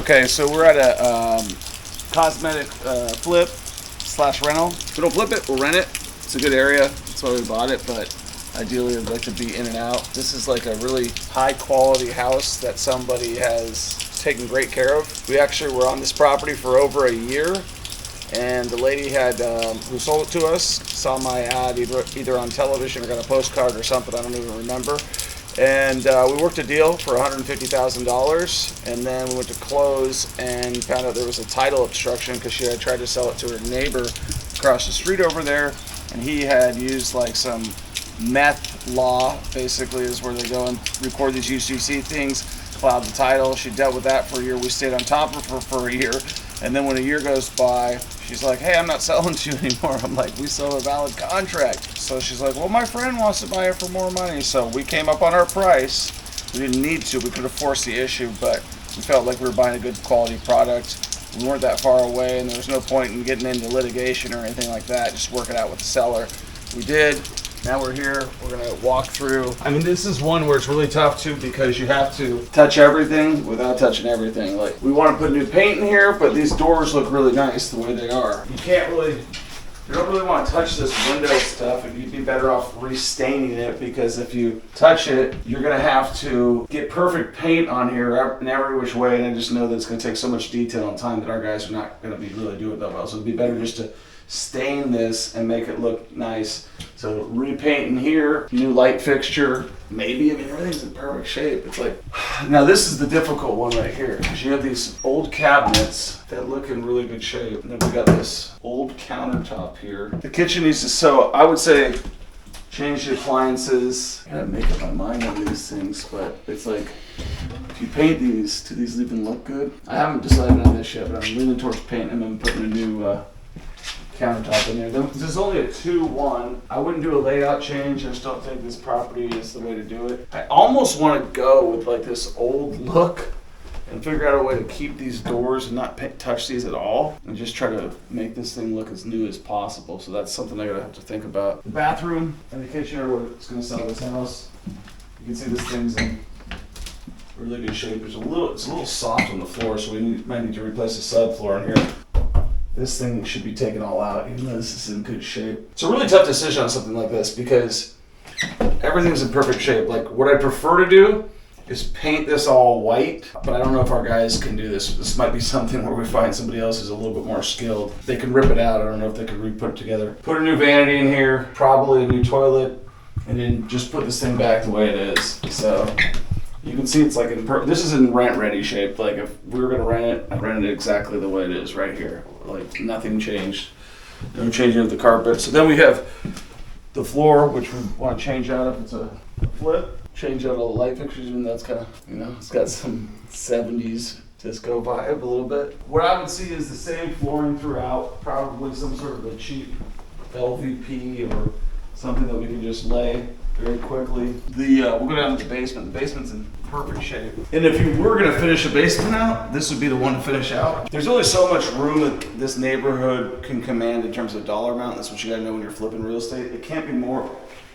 Okay, so we're at a cosmetic flip slash rental. We don't flip it, we'll rent it. It's a good area, that's why we bought it, but ideally I'd like to be in and out. This is like a really high quality house that somebody has taken great care of. We actually were on this property for over a year, and the lady had who sold it to us saw my ad either on television or got a postcard or something, I don't even remember. And we worked a deal for $150,000, and then we went to close and found out there was a title obstruction because she had tried to sell it to her neighbor across the street over there, and he had used like some meth law, basically, is where they go and record these UCC things, cloud the title. She dealt with that for a year. We stayed on top of her for a year, and then when a year goes by, she's like, hey, I'm not selling to you anymore. I'm like, we still have a valid contract. So she's like, well, my friend wants to buy it for more money. So we came up on our price. We didn't need to. We could have forced the issue, but we felt like we were buying a good quality product. We weren't that far away, and there was no point in getting into litigation or anything like that. Just work it out with the seller. We did. Now we're here, we're gonna walk through. I mean, this is one where it's really tough too because you have to touch everything without touching everything. Like, we wanna put new paint in here, but these doors look really nice the way they are. You don't really wanna touch this window stuff, and you'd be better off restaining it, because if you touch it, you're gonna have to get perfect paint on here in every which way, and I just know that it's gonna take so much detail and time that our guys are not gonna be really doing that well. So it'd be better just to stain this and make it look nice. So repainting here, new light fixture, maybe. I mean, everything's in perfect shape. It's like, now this is the difficult one right here, because you have these old cabinets that look in really good shape, and then we got this old countertop here. The kitchen needs to, so I would say change the appliances. I gotta make up my mind on these things, but it's like, if you paint these, do these even look good? I haven't decided on this yet, but I'm leaning towards painting them and putting a new countertop in there. This is only a 2-1. I wouldn't do a layout change. I just don't think this property is the way to do it. I almost want to go with like this old look and figure out a way to keep these doors and not touch these at all, and just try to make this thing look as new as possible. So that's something I gotta have to think about. The bathroom and the kitchen are what's gonna sell this house. You can see this thing's in really good shape. It's a little soft on the floor, so we might need to replace the subfloor in here. This thing should be taken all out, even though this is in good shape. It's a really tough decision on something like this because everything's in perfect shape. Like, what I prefer to do is paint this all white, but I don't know if our guys can do this. This might be something where we find somebody else who's a little bit more skilled. They can rip it out. I don't know if they can re-put it together. Put a new vanity in here, probably a new toilet, and then just put this thing back the way it is. So you can see it's like this is in rent-ready shape. Like, if we were gonna rent it, I'd rent it exactly the way it is right here. Like, nothing changed. No changing of the carpet. So then we have the floor, which we want to change out if it's a flip. Change out all the light fixtures, even though it's kind of, it's got some 70s disco vibe a little bit. What I would see is the same flooring throughout, probably some sort of a cheap LVP or something that we can just lay very quickly. We'll go down to the basement. The basement's in perfect shape. And if you were gonna finish a basement out, this would be the one to finish out. There's only so much room that this neighborhood can command in terms of dollar amount. That's what you gotta know when you're flipping real estate. It can't be more.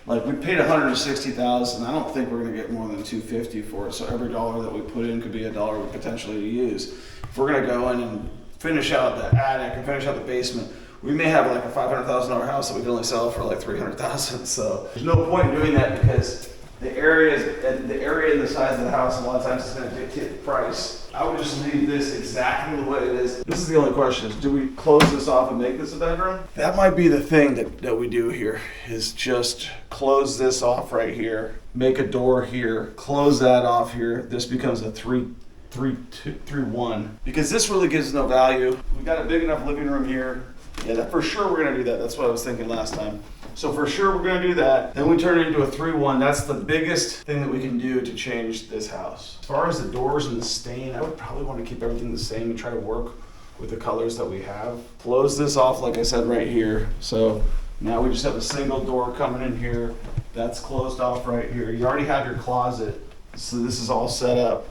Like, we paid $160,000. I don't think we're gonna get more than $250 for it. So every dollar that we put in could be a dollar we potentially use. If we're gonna go in and finish out the attic and finish out the basement, we may have like a $500,000 house that we can only sell for like $300,000. So there's no point in doing that, because the area and the size of the house a lot of times is going to dictate the price. I would just leave this exactly the way it is. This is the only question: is do we close this off and make this a bedroom? That might be the thing that we do here, is just close this off right here, make a door here, close that off here. This becomes a 3-1, because this really gives no value. We got a big enough living room here. Yeah, for sure we're gonna do that. That's what I was thinking last time. So for sure we're gonna do that. Then we turn it into a 3-1. That's the biggest thing that we can do to change this house. As far as the doors and the stain, I would probably want to keep everything the same and try to work with the colors that we have. Close this off, like I said, right here. So now we just have a single door coming in here. That's closed off right here. You already have your closet. So this is all set up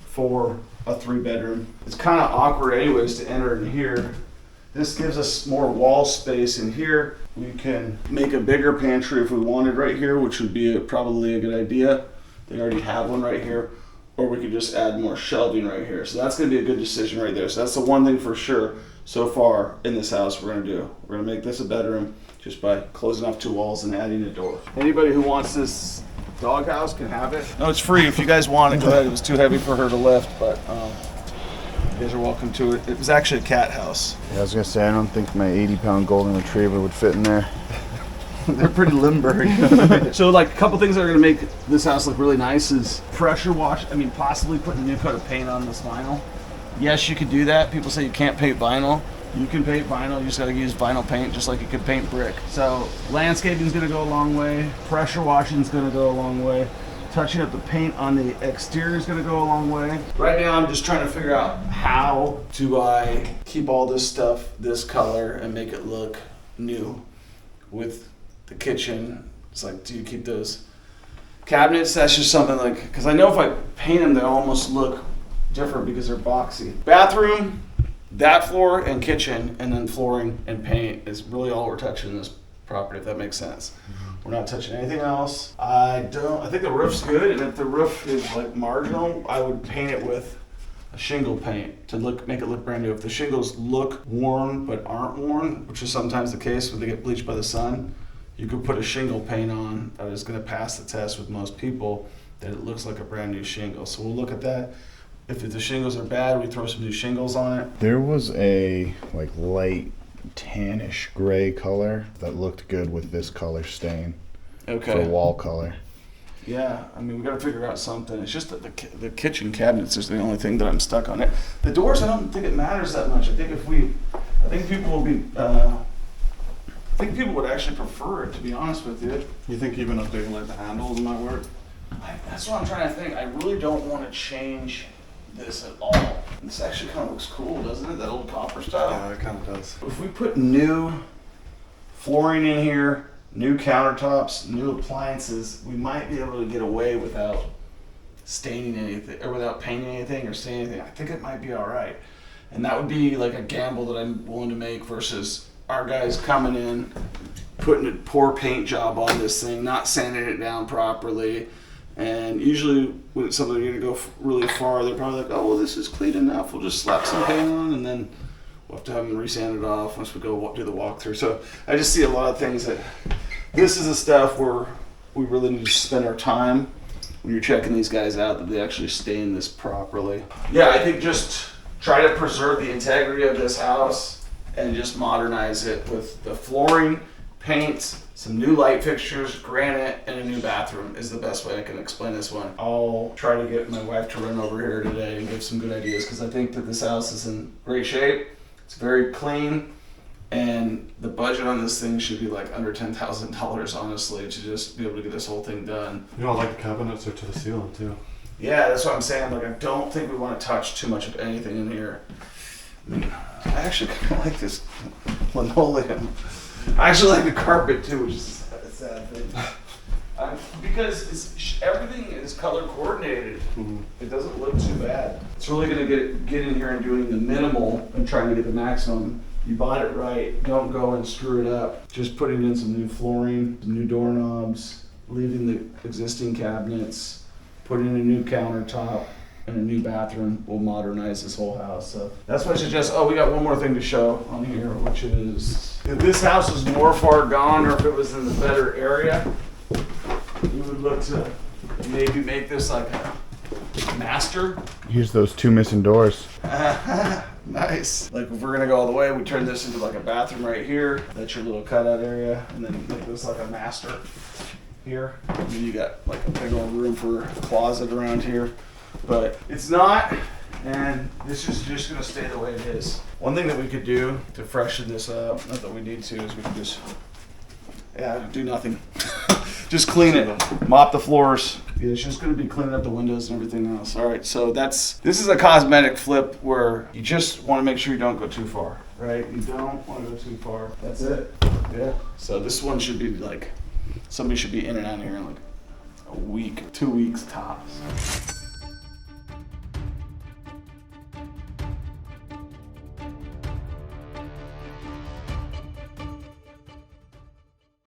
for a 3-bedroom. It's kind of awkward anyways to enter in here. This gives us more wall space in here. We can make a bigger pantry if we wanted right here, which would be probably a good idea. They already have one right here. or we could just add more shelving right here. So that's gonna be a good decision right there. So that's the one thing for sure so far in this house we're gonna do. We're gonna make this a bedroom just by closing off 2 walls and adding a door. Anybody who wants this doghouse can have it. No, it's free. If you guys want it, go ahead. It was too heavy for her to lift, but you guys are welcome to it. It was actually a cat house. Yeah, I was gonna say, I don't think my 80-pound golden retriever would fit in there. They're pretty limber. So like a couple things that are gonna make this house look really nice is pressure wash. I mean, possibly putting a new coat of paint on this vinyl. Yes, you could do that. People say you can't paint vinyl. You can paint vinyl, you just gotta use vinyl paint just like you could paint brick. So landscaping's gonna go a long way. Pressure washing's gonna go a long way. Touching up the paint on the exterior is gonna go a long way. Right now I'm just trying to figure out how do I keep all this stuff this color and make it look new with the kitchen. It's like, do you keep those cabinets? That's just something like, because I know if I paint them, they almost look different because they're boxy. Bathroom, that floor and kitchen, and then flooring and paint is really all we're touching in this property, if that makes sense. We're not touching anything else. I think the roof's good, and if the roof is like marginal, I would paint it with a shingle paint to make it look brand new. If the shingles look worn but aren't worn, which is sometimes the case when they get bleached by the sun, you could put a shingle paint on that is gonna pass the test with most people, that it looks like a brand new shingle. So we'll look at that. If the shingles are bad, we throw some new shingles on it. There was a like light tannish gray color that looked good with this color stain. Okay. For wall color. Yeah, I mean, we got to figure out something. It's just that the kitchen cabinets is the only thing that I'm stuck on. It. The doors, I don't think it matters that much. I think people will be. I think people would actually prefer it, to be honest with you. You think even updating like the handles might work? That's what I'm trying to think. I really don't want to change this at all. This actually kind of looks cool, doesn't it? That old copper style. Yeah, it kind of does. If we put new flooring in here, new countertops, new appliances, we might be able to get away without staining anything, or without painting anything or staining anything. I think it might be all right. And that would be like a gamble that I'm willing to make versus our guys coming in, putting a poor paint job on this thing, not sanding it down properly. And usually when it's something you're gonna go really far, they're probably like, oh, well, this is clean enough. We'll just slap some paint on, and then we'll have to have them re-sand it off once we go do the walkthrough. So I just see a lot of things that this is the stuff where we really need to spend our time when you're checking these guys out, that they actually stain this properly. Yeah, I think just try to preserve the integrity of this house and just modernize it with the flooring, paint, some new light fixtures, granite, and a new bathroom is the best way I can explain this one. I'll try to get my wife to run over here today and give some good ideas, because I think that this house is in great shape. It's very clean, and the budget on this thing should be like under $10,000, honestly, to just be able to get this whole thing done. You know, like the cabinets are to the ceiling too. Yeah, that's what I'm saying. Like, I don't think we want to touch too much of anything in here. I mean, I actually kind of like this linoleum. I actually like the carpet too, which is a sad thing. Because everything is color coordinated. Mm-hmm. It doesn't look too bad. It's really gonna get in here and doing the minimal and trying to get the maximum. You bought it right. Don't go and screw it up. Just putting in some new flooring, some new doorknobs, leaving the existing cabinets, putting in a new countertop and a new bathroom will modernize this whole house. So that's what I suggest. Oh, we got one more thing to show on here, which is if this house was more far gone, or if it was in the better area, you would look to maybe make this like a master. Here's those 2 missing doors. Nice. Like if we're gonna go all the way, we turn this into like a bathroom right here. That's your little cutout area, and then make this like a master here. And then you got like a big old room for a closet around here. But it's not, and this is just gonna stay the way it is. One thing that we could do to freshen this up, not that we need to, is we could just, do nothing. Just clean it, mop the floors. Yeah, it's just gonna be cleaning up the windows and everything else. All right, so this is a cosmetic flip where you just wanna make sure you don't go too far, right? You don't wanna go too far. That's it, yeah. So this one should be like, somebody should be in and out of here in like a week, 2 weeks tops.